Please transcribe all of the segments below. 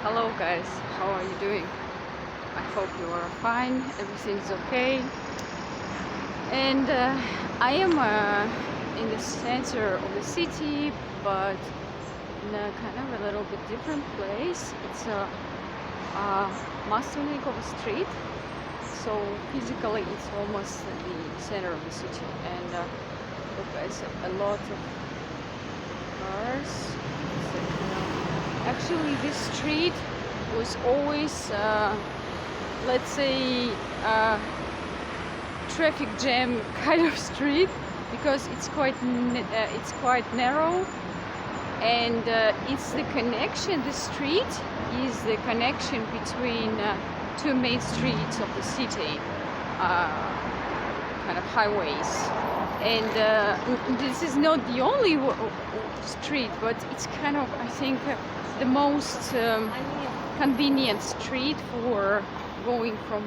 Hello guys, how are you doing? I hope you are fine, everything's okay. And I am in the center of the city, but in a kind of a little bit different place. It's a Maslenikova street, so physically it's almost the center of the city. And look guys, a lot of cars. Actually, this street was always, let's say, traffic jam kind of street because it's quite narrow, and it's the connection. The street is the connection between two main streets of the city, kind of highways. And this is not the only street, but it's kind of, I think, the most convenient street for going from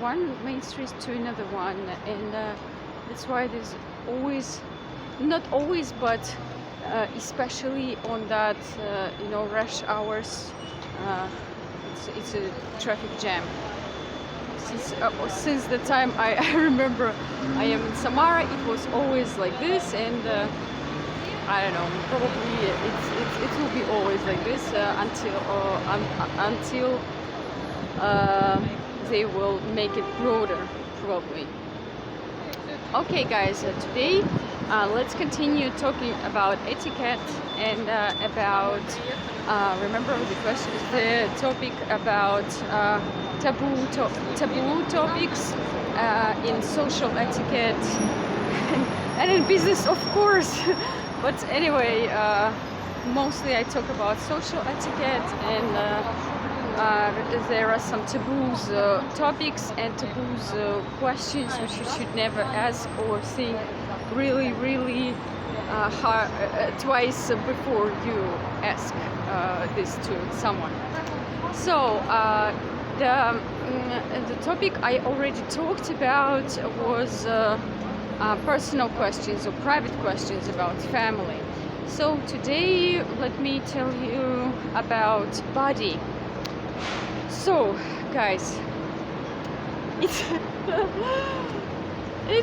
one main street to another one. And that's why there's always, not always, but especially on that rush hours, it's a traffic jam. Since the time I remember I am in Samara, it was always like this, and I don't know, probably it will be always like this until they will make it broader, probably. Okay guys, today let's continue talking about etiquette and about remember the topic about taboo topics in social etiquette and in business, of course. But anyway, mostly I talk about social etiquette, and there are some taboos topics and taboos questions which you should never ask or think really hard, twice before you ask this to someone. So the topic I already talked about was personal questions or private questions about family. So today let me tell you about body. So guys, it's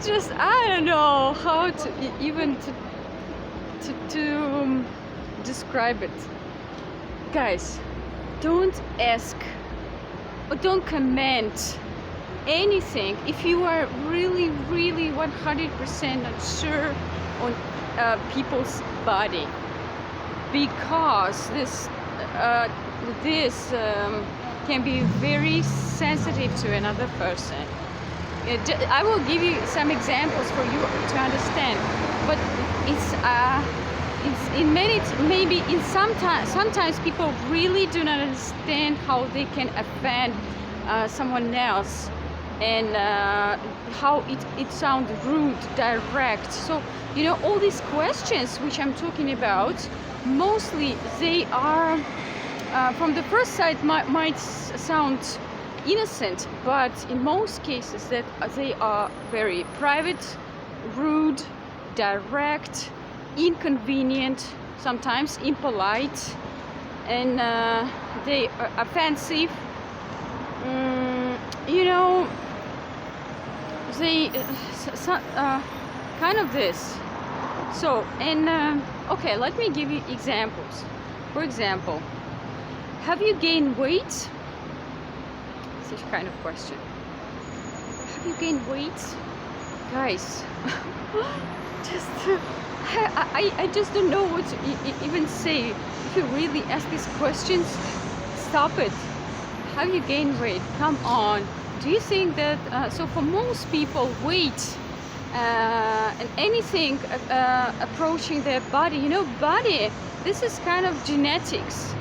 just, I don't know how to even to describe it. Guys, don't ask or don't comment anything if you are really 100% not sure on people's body, because this can be very sensitive to another person. I will give you some examples for you to understand, but it's in many, maybe in sometimes people really do not understand how they can offend someone else, and how it sounds rude, direct. So all these questions which I'm talking about, mostly they are from the first sight might sound innocent, but in most cases that they are very private, rude, direct, inconvenient, sometimes impolite, and they are offensive. They kind of this. So, and okay, let me give you examples. For example, have you gained weight? Such kind of question. Have you gained weight? Guys, just I just don't know what to even say. If you really ask these questions, stop it. Have you gained weight? Come on. Do you think that, so for most people, weight and anything approaching their body, body, this is kind of genetics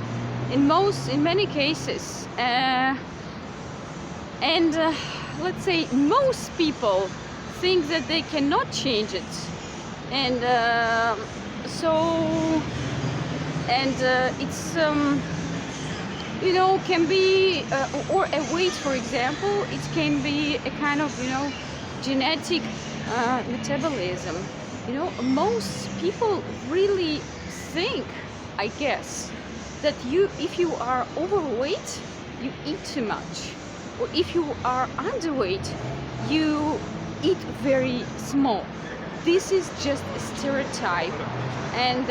in many cases. And let's say most people think that they cannot change it. And it's can be or a weight, for example, it can be a kind of genetic metabolism. Most people really think, I guess, that if you are overweight, you eat too much, or if you are underweight, you eat very small. This is just a stereotype, and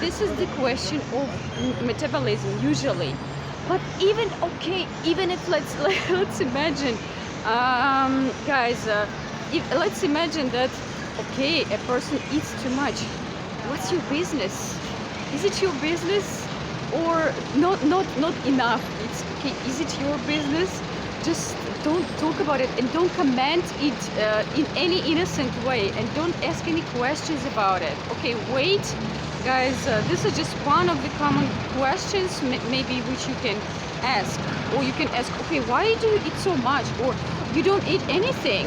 this is the question of metabolism usually. But even if let's imagine, guys, let's imagine that a person eats too much. What's your business? Is it your business or not enough? It's okay. Is it your business? Just don't talk about it and don't comment it in any innocent way, and don't ask any questions about it. Okay, wait, guys, this is just one of the common questions maybe which you can ask. Or you can ask, okay, why do you eat so much? Or you don't eat anything.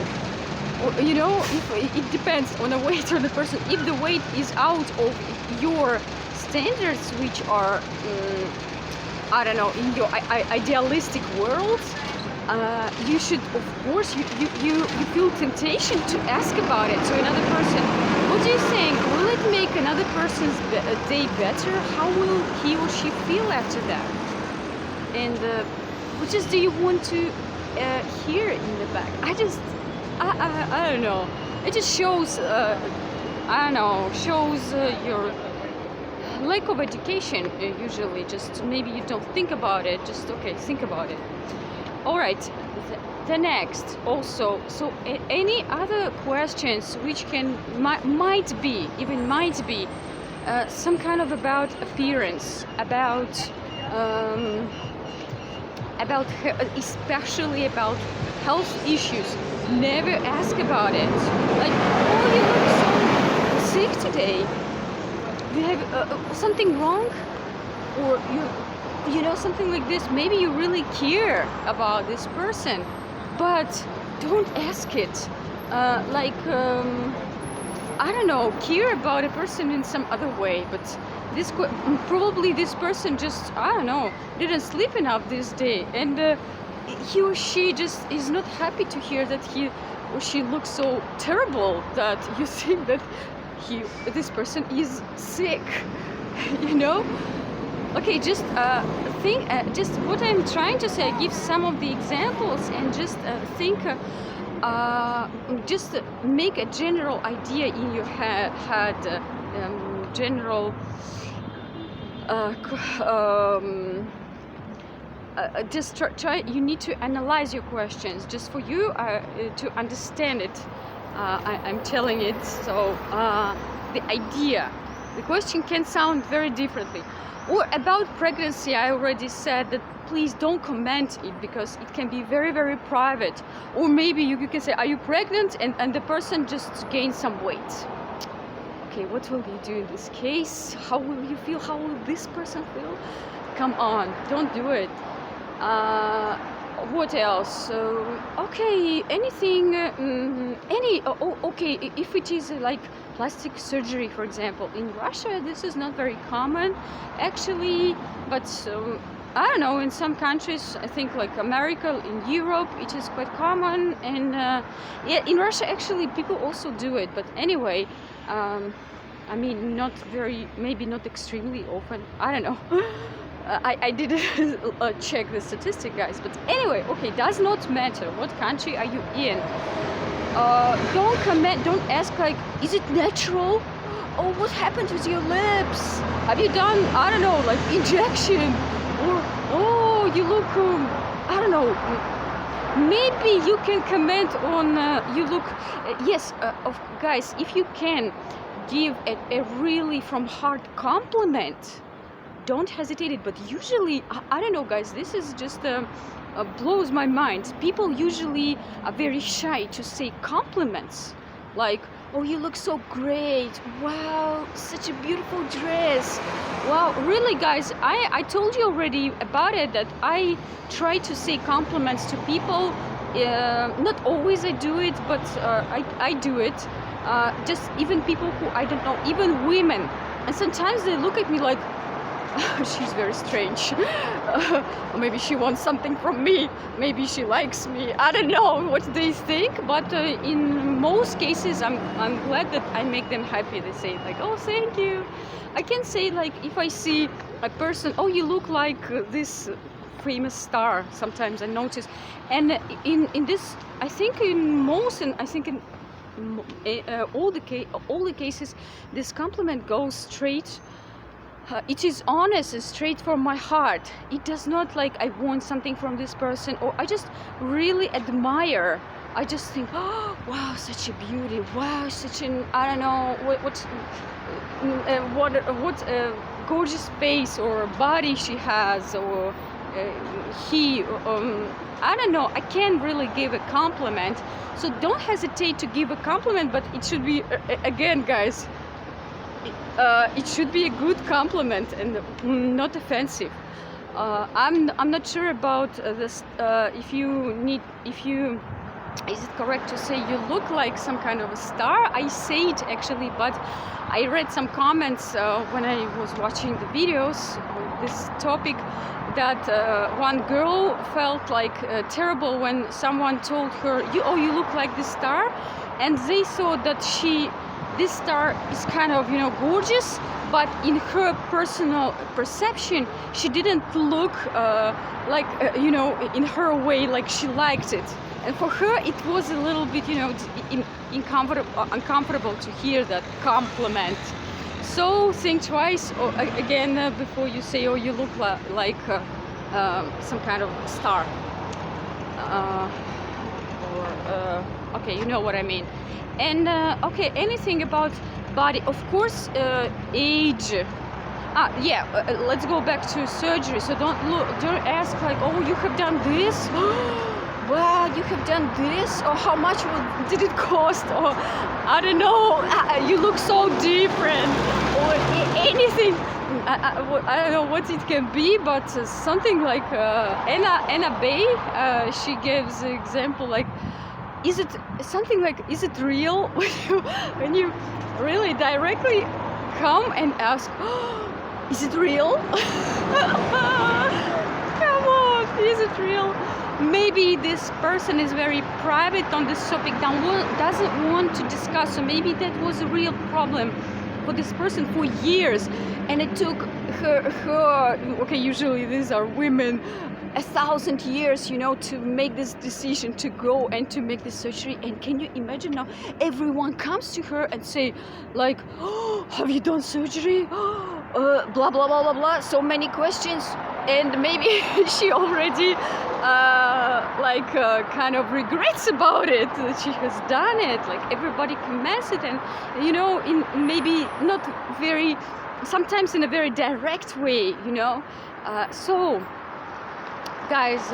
Or, if it depends on the weight of the person. If the weight is out of your standards, which are I don't know, in your idealistic world, you should, of course, you feel temptation to ask about it to another person. What do you think? Will it make another person's day better? How will he or she feel after that? And what just do you want to hear in the back? I don't know. It just shows, your lack of education usually. Just maybe you don't think about it. Just think about it. All right. The next also. So any other questions which might be some kind of about appearance, especially about health issues. Never ask about it. Like, oh, you look so sick today. You have something wrong, or something like this. Maybe you really care about this person, but don't ask it. I don't know, care about a person in some other way. But probably this person just, I don't know, didn't sleep enough this day, and he or she just is not happy to hear that he or she looks so terrible that you think that this person is sick. Okay, just just what I'm trying to say, give some of the examples, and just think, just make a general idea in your head, general just try. You need to analyze your questions just for you to understand it. I'm telling it. So the question can sound very differently. Or about pregnancy, I already said that please don't comment it, because it can be very, very private. Or maybe you can say, are you pregnant? And the person just gains some weight. Okay, what will you do in this case? How will you feel? How will this person feel? Come on, don't do it. What else? Okay, anything, okay, if it is like plastic surgery, for example. In Russia, this is not very common, actually, but I don't know, in some countries, I think like America, in Europe, it is quite common, and yeah, in Russia, actually, people also do it, but anyway, I mean, maybe not extremely often, I don't know. I didn't check the statistic, guys, but anyway, okay, does not matter what country are you in. Don't comment, don't ask like, is it natural? Oh, what happened with your lips? Have you done, I don't know, like injection? Or, oh, you look, I don't know, maybe you can comment on, you look, yes, guys, if you can give a really from heart compliment, don't hesitate it. But usually, I don't know, guys, this is just blows my mind. People usually are very shy to say compliments, like, oh, you look so great, wow, such a beautiful dress, wow. Really, guys, I told you already about it, that I try to say compliments to people. Not always I do it, but I do it. Just even people who I don't know, even women, and sometimes they look at me like, she's very strange. Maybe she wants something from me. Maybe she likes me. I don't know what they think, but in most cases, I'm glad that I make them happy. They say like, "Oh, thank you." I can say like if I see a person, "Oh, you look like this famous star." Sometimes I notice, and in this, I think in most, and I think in all the cases, this compliment goes straight. It is honest and straight from my heart. It does not like I want something from this person, or I just really admire. I just think, oh wow, such a beauty. Wow, such an, I don't know what gorgeous face or body she has, or he. I don't know. I can't really give a compliment, so don't hesitate to give a compliment. But it should be again, guys. It should be a good compliment and not offensive. I'm not sure about this. Is it correct to say you look like some kind of a star? I say it actually, but I read some comments when I was watching the videos on this topic that one girl felt like terrible when someone told her, you look like this star," and they thought that this star is kind of, gorgeous, but in her personal perception, she didn't look like, in her way, like she liked it. And for her, it was a little bit, uncomfortable to hear that compliment. So think twice, again, before you say, "Oh, you look like some kind of star." Okay, you know what I mean. And okay, anything about body, of course, age. Let's go back to surgery. So don't ask like, "Oh, you have done this." Wow, you have done this, or how much did it cost, or I don't know, you look so different, or anything. I don't know what it can be, but something like Anna Bay, she gives an example like, is it something like, is it real? When you really directly come and ask, oh, is it real? Come on, is it real? Maybe this person is very private on this topic, doesn't want to discuss, so maybe that was a real problem for this person for years, and it took her okay, usually these are women, 1,000 years, to make this decision to go and to make this surgery. And can you imagine now everyone comes to her and say like, "Oh, have you done surgery?" Blah blah blah blah blah, so many questions, and maybe she already kind of regrets about it, that she has done it. Like everybody comments it, and in maybe not very, sometimes in a very direct way, so guys,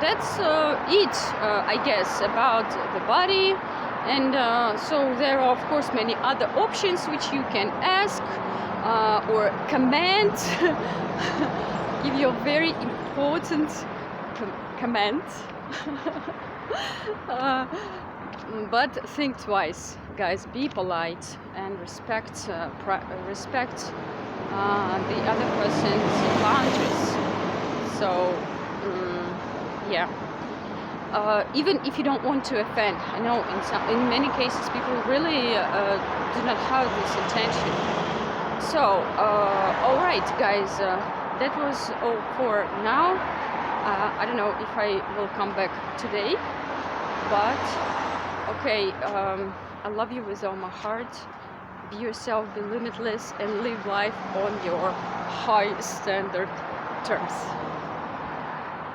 that's it, I guess, about the body. And so there are of course many other options which you can ask or comment. Give your very important comment. But think twice, guys. Be polite and respect the other person's boundaries. So yeah. Even if you don't want to offend, I know in many cases people really do not have this intention. So all right, guys, that was all for now. I don't know if I will come back today, but okay, I love you with all my heart. Be yourself, be limitless, and live life on your high standard terms.